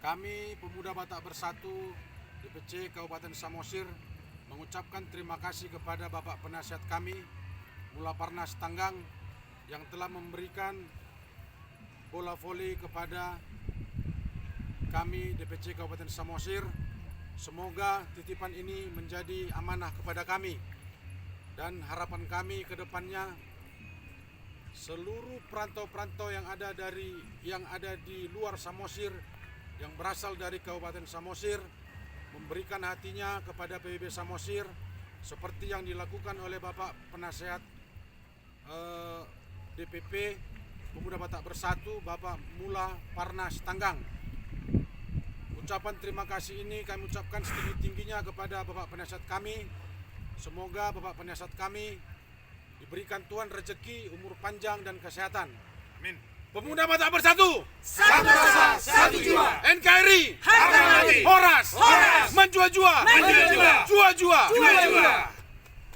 Kami Pemuda Batak Bersatu DPC Kabupaten Samosir mengucapkan terima kasih kepada Bapak Penasihat kami Mula Parnas Tanggang yang telah memberikan bola voli kepada kami DPC Kabupaten Samosir. Semoga titipan ini menjadi amanah kepada kami, dan harapan kami ke depannya seluruh perantau-perantau yang ada di luar Samosir, yang berasal dari Kabupaten Samosir, memberikan hatinya kepada PBB Samosir seperti yang dilakukan oleh Bapak Penasihat DPP Pemuda Batak Bersatu, Bapak Mula Parnas Tanggang. Ucapan terima kasih ini kami ucapkan setinggi-tingginya kepada Bapak Penasihat kami. Semoga Bapak Penasihat kami diberikan Tuhan rezeki, umur panjang dan kesehatan. Amin. Pemuda Batak Bersatu, satu rasa, satu jiwa. NKRI, harga mati. Horas, Horas. menjua-jua, Menjua-jua. jua-jua. Jua-jua.